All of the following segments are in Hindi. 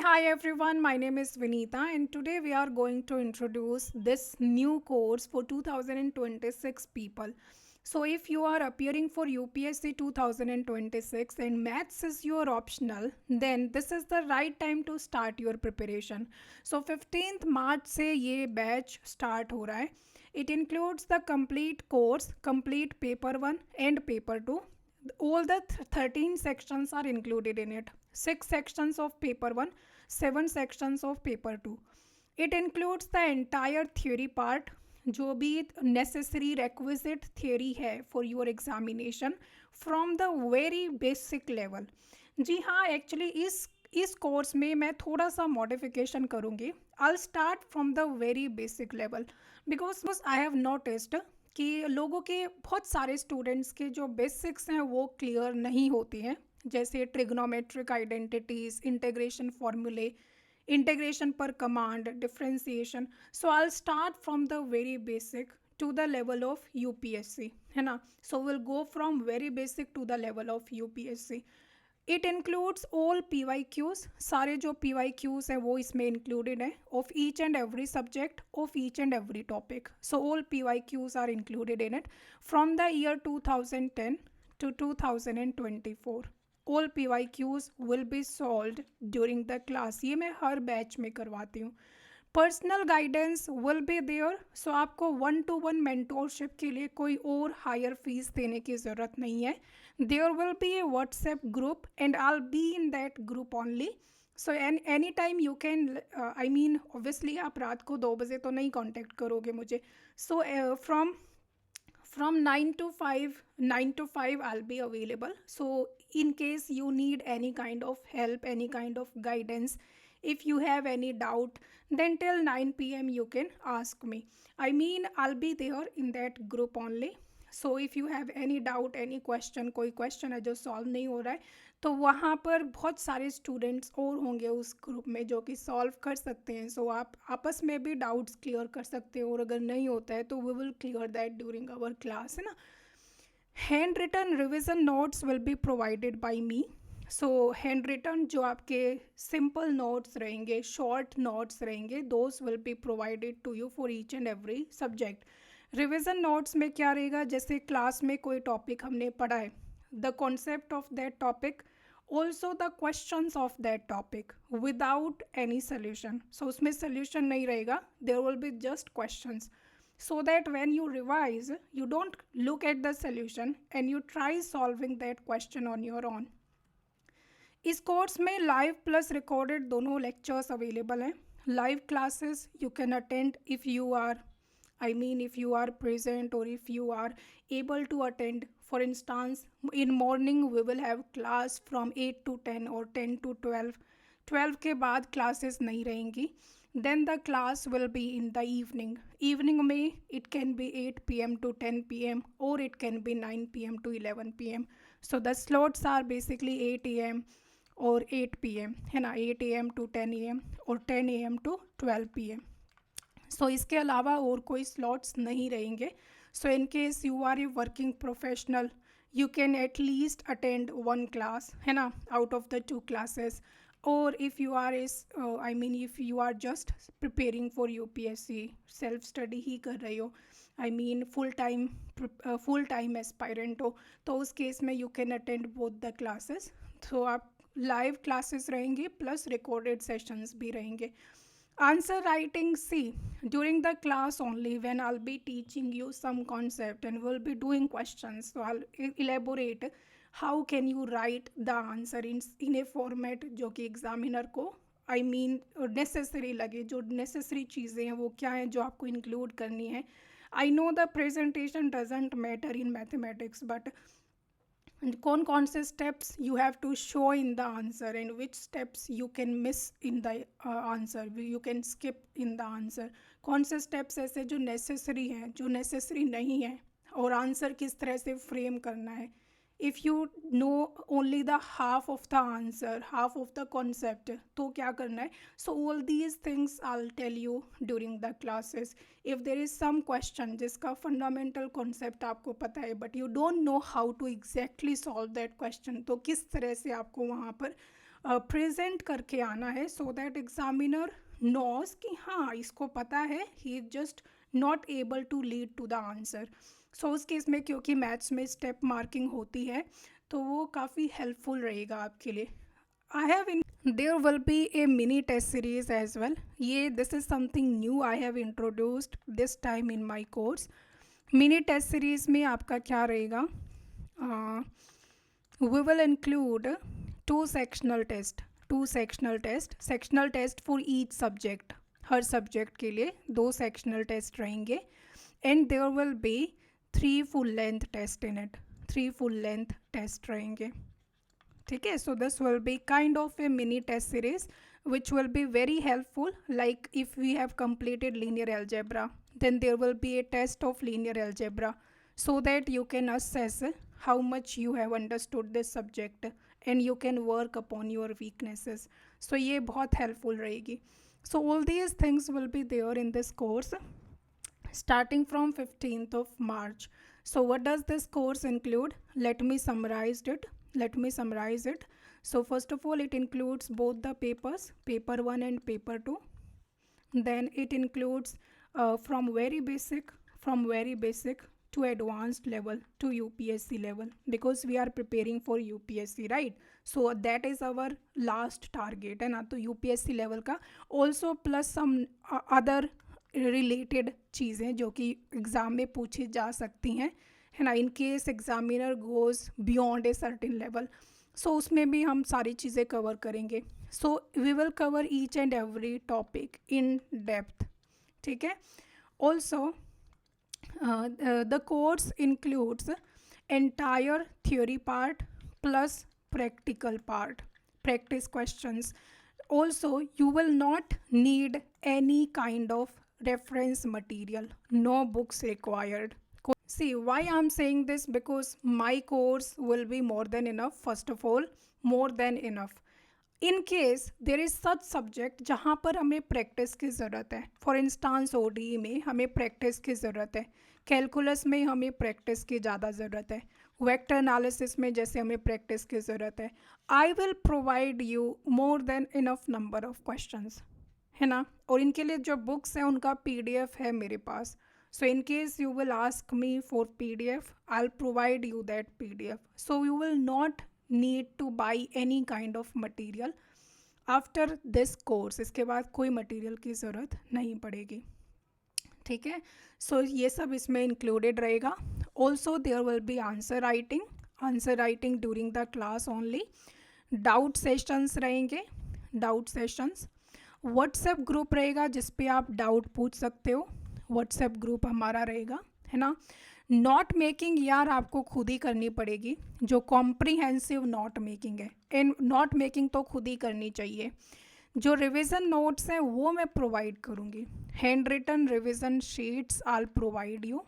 hi everyone, my name is Vinita, and today we are going to introduce this new course for 2026 people. So, if you are appearing for UPSC 2026 and maths is your optional, then this is the right time to start your preparation. So, 15th March से ये बैच start हो रहा है. It includes the complete course, complete paper 1 and paper 2. All the 13 sections are included in it. 6 sections of paper 1, 7 sections of paper 2. It includes the entire theory part, जो भी necessary requisite theory है for your examination from the very basic level. जी हाँ, एक्चुअली इस कोर्स में मैं थोड़ा सा मॉडिफिकेशन करूँगी. आई start from the very basic level because I have noticed कि लोगों के बहुत सारे स्टूडेंट्स के जो बेसिक्स हैं वो क्लियर नहीं होती हैं, जैसे ट्रिग्नोमेट्रिक आइडेंटिटीज, इंटीग्रेशन फॉर्मूले, इंटीग्रेशन पर command, differentiation. So I start from the very basic to the level of UPSC, है ना. So will go from very basic to the level of UPSC. It includes all P Y Qs. सारे जो पी वाई क्यूज़ हैं वो इसमें इंक्लूडेड हैं of each and every subject of each and every topic. So all P Y Qs are included in it from the year 2010 to 2024. All P Y Qs will be solved during the class. ये मैं हर बैच में करवाती हूँ. Personal guidance will be there. So आपको 1-to-1 मेंटोरशिप के लिए कोई और हायर फीस देने की ज़रूरत नहीं है. There will be a WhatsApp group and I be in that group only. So any time you can, I mean obviously आप रात को 2 बजे तो नहीं कॉन्टेक्ट करोगे मुझे. सो from 9 to 5 I'll be available. So in case you need any kind of help, any kind of guidance, if you have any doubt, then till 9 p.m you can ask me. I mean, I'll be there in that group only. So if you have any doubt, any question, कोई question है जो solve नहीं हो रहा है, तो वहाँ पर बहुत सारे स्टूडेंट्स और होंगे उस ग्रुप में जो कि सॉल्व कर सकते हैं. सो आप आपस में भी डाउट्स क्लियर कर सकते हो, और अगर नहीं होता है तो we will clear that during our class, है ना. Hand written revision notes will be provided by me. So hand written जो आपके सिंपल नोट्स रहेंगे, शॉर्ट नोट्स रहेंगे, those will be provided to you for each and every subject. Revision notes में क्या रहेगा, जैसे क्लास में कोई टॉपिक हमने पढ़ा है, the concept of that topic, also the questions of that topic without any solution. So उसमें सोल्यूशन नहीं रहेगा, there will be just questions, so that when you revise you don't look at the solution and you try solving that question on your own. इस कोर्स में लाइव प्लस रिकॉर्डेड दोनों लेक्चर्स अवेलेबल हैं. Live classes you can attend if you are, I mean, if you are present or if you are able to attend. For instance, in morning we will have class from 8 to 10 or 10 to 12. 12 के बाद classes नहीं रहेंगी. Then the class will be in the evening. Evening में it can be 8 p.m. to 10 p.m. or it can be 9 p.m. to 11 p.m. So the slots are basically 8 a.m. or 8 p.m. है ना, 8 a.m. to 10 a.m. or 10 a.m. to 12 p.m. सो इसके अलावा और कोई स्लॉट्स नहीं रहेंगे. So in case you are a working professional, you can at least attend 1 class, है ना, आउट ऑफ द 2 क्लासेस. और if you are I mean if you are just preparing for UPSC, self study ही कर रहे हो, I mean full time aspirant हो, तो उस केस में you can attend both the classes. तो आप लाइव क्लासेस रहेंगे प्लस रिकॉर्डेड सेशंस भी रहेंगे. Answer writing, see, during the class only when I'll be teaching you some concept and we'll be doing questions. So I'll elaborate how can you write the answer in a format जो कि examiner को I mean necessary लगे, जो necessary चीज़ें हैं वो क्या हैं जो आपको include करनी है. I know the presentation doesn't matter in mathematics, but कौन से steps you have to show in the answer and which steps you can miss in the answer, you can skip in the answer. कौन से स्टेप्स ऐसे जो नेसेसरी हैं, जो नेसेसरी नहीं है, और आंसर किस तरह से फ्रेम करना है. If you know only the half of the answer, half of the concept, तो क्या करना है. So all these things I will tell you during the classes. If there is some question जिसका फंडामेंटल कॉन्सेप्ट आपको पता है but you don't know how to exactly solve that question, तो किस तरह से आपको वहाँ पर प्रेजेंट करके आना है, सो दैट एग्जामिनर नोस कि हाँ इसको पता है, he is just not able to lead to the answer. So उस केस में क्योंकि मैथ्स में स्टेप मार्किंग होती है तो वो काफ़ी हेल्पफुल रहेगा आपके लिए। I have in there will be a mini test series as well. ये this is something new I have introduced this time in my course. Mini test series में आपका क्या रहेगा? uh, we will include two sectional test for each subject. हर सब्जेक्ट के लिए 2 सेक्शनल टेस्ट रहेंगे and there will be 3 full length test in it, 3 full length test रहेंगे। ठीक है, so this will be kind of a mini test series which will be very helpful. Like if we have completed linear algebra, then there will be a test of linear algebra so that you can assess how much you have understood this subject and you can work upon your weaknesses. So ये बहुत helpful रहेगी. So all these things will be there in this course starting from 15th of March. So what does this course include? Let me summarize it. So first of all, it includes both the papers, paper 1 and paper 2. Then it includes from very basic to advanced level to UPSC level, because we are preparing for UPSC, right? So that is our last target है ना, तो UPSC level का also plus some other related चीज़ें जो कि एग्ज़ाम में पूछी जा सकती हैं, है ना, in case examiner goes beyond a certain level. So उसमें भी हम सारी चीज़ें कवर करेंगे। So we will cover each and every topic in depth. ठीक है, also the course includes entire theory part plus practical part, practice questions. Also, you will not need any kind of reference material, no books required. See why I'm saying this, because my course will be more than enough. First of all, more than enough. In case there is such subject जहाँ पर हमें प्रैक्टिस की ज़रूरत है, फॉर इंस्टांस ओडी में हमें प्रैक्टिस की ज़रूरत है, कैलकुलस में हमें प्रैक्टिस की ज़्यादा ज़रूरत है, वेक्टर एनालिसिस में जैसे हमें प्रैक्टिस की ज़रूरत है, आई will provide you more than enough number of questions, है ना। और इनके लिए जो बुक्स हैं उनका PDF है मेरे पास। So in case you will ask me for PDF, I will provide you that PDF. So you will not need to buy any kind of material after this course. इसके बाद कोई मटेरियल की ज़रूरत नहीं पड़ेगी। ठीक है, सो ये सब इसमें इंक्लूडेड रहेगा। Also there will be answer writing during the class only. Doubt sessions रहेंगे, डाउट सेशंस। व्हाट्सएप ग्रुप रहेगा जिस पे आप डाउट पूछ सकते हो, व्हाट्सएप ग्रुप हमारा रहेगा, है ना। नोट मेकिंग यार आपको खुद ही करनी पड़ेगी, जो कॉम्प्रिहेंसिव नोट मेकिंग है, एंड नोट मेकिंग तो खुद ही करनी चाहिए। जो रिवीजन नोट्स हैं वो मैं प्रोवाइड करूँगी, hand written revision sheets I provide you.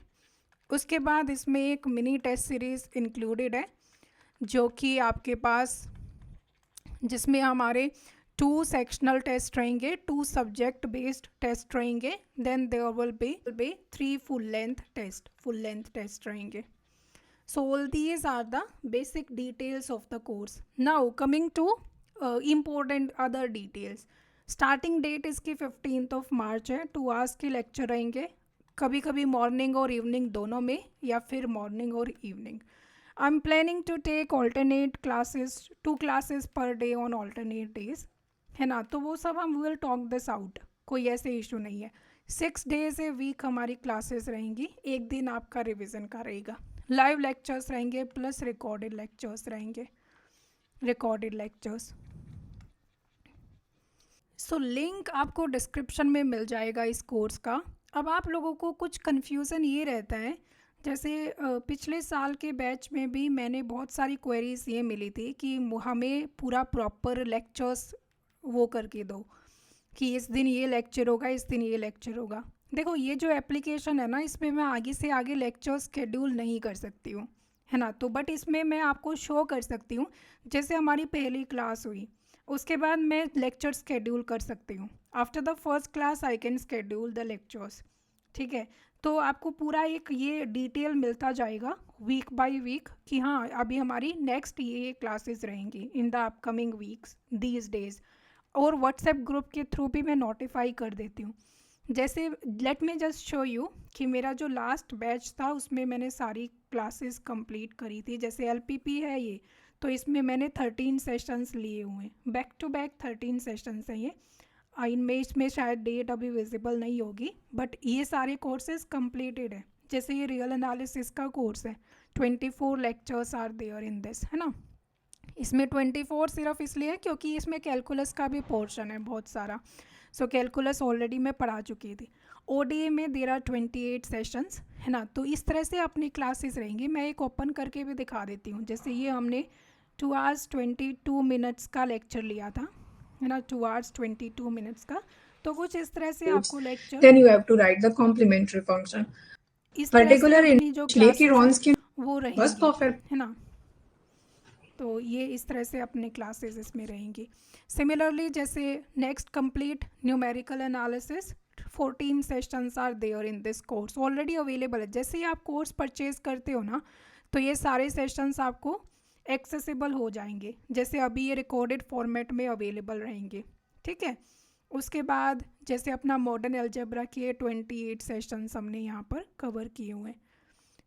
उसके बाद इसमें एक मिनी टेस्ट सीरीज़ इंक्लूडेड है जो कि आपके पास, जिसमें हमारे 2 सेक्शनल टेस्ट रहेंगे, 2 सब्जेक्ट बेस्ड टेस्ट रहेंगे, then there will be 3 full length test रहेंगे। So all these are the basic details of the course. Now coming to important other details. Starting date इसकी 15th of March है। 2 आवर्स के लेक्चर रहेंगे, कभी कभी मॉर्निंग और इवनिंग दोनों में, या फिर मॉर्निंग और evening. I am planning to take alternate classes, 2 classes per day on alternate days, है ना। तो वो सब हम विल टॉक दिस आउट, कोई ऐसे इशू नहीं है। 6 days ए वीक हमारी क्लासेस रहेंगी, एक दिन आपका रिवीजन का रहेगा। लाइव लेक्चर्स रहेंगे प्लस रिकॉर्डेड लेक्चर्स रहेंगे, सो लिंक आपको डिस्क्रिप्शन में मिल जाएगा इस कोर्स का। अब आप लोगों को कुछ कन्फ्यूज़न ये रहता है, जैसे पिछले साल के बैच में भी मैंने बहुत सारी क्वेरीज ये मिली थी कि हमें पूरा प्रॉपर लेक्चर्स वो करके दो कि इस दिन ये लेक्चर होगा, इस दिन ये लेक्चर होगा। देखो ये जो एप्लीकेशन है ना, इसमें मैं आगे से आगे लेक्चर शेड्यूल नहीं कर सकती हूँ, है ना। तो बट इसमें मैं आपको शो कर सकती हूँ, जैसे हमारी पहली क्लास हुई उसके बाद मैं लेक्चर शेड्यूल कर सकती हूँ। After the first class I can schedule the lectures, ठीक है। तो आपको पूरा एक ये डिटेल मिलता जाएगा वीक बाय वीक कि हाँ अभी हमारी नेक्स्ट ये क्लासेस रहेंगी in the upcoming weeks these days. और व्हाट्सएप ग्रुप के थ्रू भी मैं नोटिफाई कर देती हूँ। जैसे let me just show you कि मेरा जो लास्ट बैच था उसमें मैंने सारी क्लासेस कंप्लीट करी थी। जैसे एलपीपी है ये, तो इसमें मैंने 13 सेशंस लिए हुए हैं, बैक टू बैक 13 सेशंस हैं ये। इनमें इसमें शायद डेट अभी विजिबल नहीं होगी, बट ये सारे कोर्सेज कंप्लीटेड है। जैसे ये रियल एनालिसिस का कोर्स है, 24 lectures are there in this, है ना। इसमें 24 सिर्फ इसलिए है क्योंकि इसमें कैलकुलस का भी पोर्शन है बहुत सारा। सो कैलकुलस ऑलरेडी मैं पढ़ा चुकी थी। ओडीए में देर आर 28 सेशंस, है ना। तो इस तरह से अपनी क्लासेस रहेंगी। मैं एक ओपन करके भी दिखा देती हूँ। जैसे ये हमने 2 hours 22 minutes का लेक्चर लिया था, है ना, 2 hours 22 minutes का। तो कुछ इस तरह से आपको lecture, then you have to write the complementary function. इस तरह से Particular अपनी जो initially कि क्लासेस हैं Ron's की वो बस रहेंगी, perfect. है ना। तो ये इस तरह से अपने क्लासेस इसमें रहेंगी। सिमिलरली जैसे next complete numerical analysis 14 sessions are there in this course, already available है। जैसे ही आप कोर्स परचेज करते हो ना, तो ये सारे सेशंस आपको एक्सेसिबल हो जाएंगे। जैसे अभी ये रिकॉर्डेड फॉर्मेट में अवेलेबल रहेंगे, ठीक है। उसके बाद जैसे अपना मॉडर्न अलजेब्रा के 28 सेशंस हमने यहाँ पर कवर किए हुए हैं।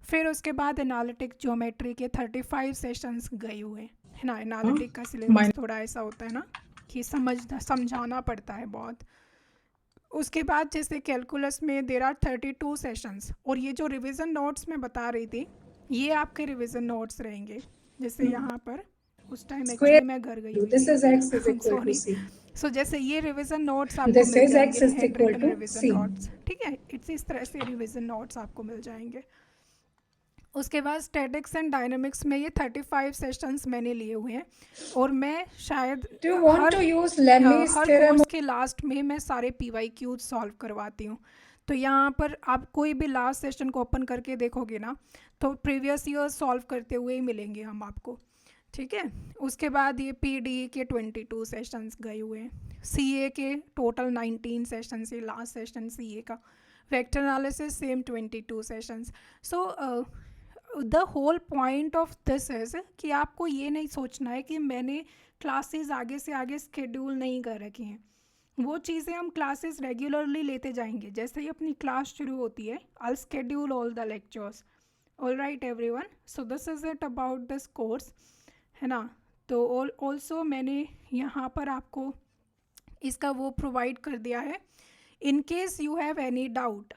फिर उसके बाद एनालिटिक ज्योमेट्री के 35 सेशंस गए हुए हैं, है ना। एनालिटिक का सिलेबस थोड़ा ऐसा होता है ना कि समझाना पड़ता है बहुत। उसके बाद जैसे कैलकुलस में देर आर 32 सेशंस। और ये जो रिवीजन नोट्स मैं बता रही थी, ये आपके रिवीजन नोट्स रहेंगे। जैसे यहाँ पर उस टाइम एक्चुअली मैं घर गई हुई This थी, is x is equal to sorry. c. So जैसे ये रिवीजन नोट्स आपको This मिल is जाएंगे, x is hand equal written to revision c. Notes, ठीक है। इस तरह से रिवीजन नोट्स आपको मिल जाएंगे। उसके बाद स्टैटिक्स एंड डायनामिक्स में ये 35 सेशंस मैंने लिए हुए हैं। और मैं शायद Do you want her to use Lemme's her theorem? Course के लास्ट में मैं सारे PYQ सॉल्व करवाती हूँ। तो यहाँ पर आप कोई भी लास्ट सेशन को ओपन करके देखोगे ना, तो प्रीवियस ईयर सॉल्व करते हुए ही मिलेंगे हम आपको, ठीक है। उसके बाद ये PDE के 22 सेशंस गए हुए हैं। CA के टोटल 19 सेशंस, ये लास्ट सेशन CA का। Vector analysis same 22 sessions. So the whole point of this is कि आपको ये नहीं सोचना है कि मैंने क्लासेस आगे से आगे स्केड्यूल नहीं कर रखी हैं। वो चीज़ें हम क्लासेस रेगुलरली लेते जाएंगे। जैसे ही अपनी क्लास शुरू होती है, I schedule all the lectures. All right everyone, so this is it about this course, है ना। तो ऑल्सो मैंने यहाँ पर आपको इसका वो प्रोवाइड कर दिया है। इन case you have any doubt,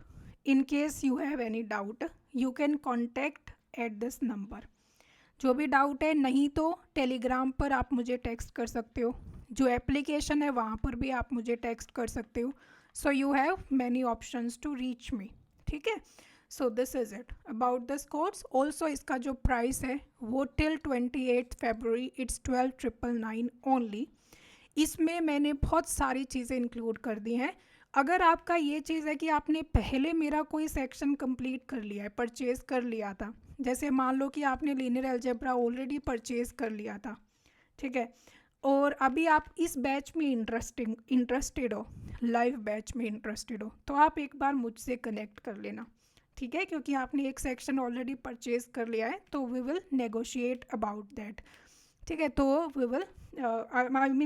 you can contact at this number. जो भी डाउट है, नहीं तो टेलीग्राम पर आप मुझे टेक्स्ट कर सकते हो। जो एप्लीकेशन है वहाँ पर भी आप मुझे टेक्स्ट कर सकते हो। So you have many options to reach me, ठीक है। So this is it about this course. Also इसका जो प्राइस है वो टिल 28 February इट्स 12,999 ओनली। इसमें मैंने बहुत सारी चीज़ें इंक्लूड कर दी हैं। अगर आपका ये चीज़ है कि आपने पहले मेरा कोई सेक्शन कंप्लीट कर लिया है, परचेज़ कर लिया था, जैसे मान लो कि आपने लीनियर अलजेब्रा ऑलरेडी परचेज़ कर लिया था, ठीक है, और अभी आप इस बैच में इंटरेस्टेड हो, लाइव बैच में इंटरेस्टेड हो, तो आप एक बार मुझसे कनेक्ट कर लेना, ठीक है। क्योंकि आपने एक सेक्शन ऑलरेडी परचेज़ कर लिया है, तो we will negotiate about that, ठीक है। तो we will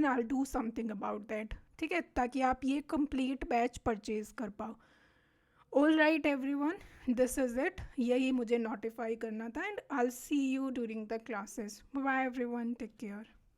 I do something about that, ठीक है, ताकि आप ये कंप्लीट बैच परचेज कर पाओ। All right everyone, this is it. यही मुझे नोटिफाई करना था। And I will see you during the classes. Bye everyone, take care.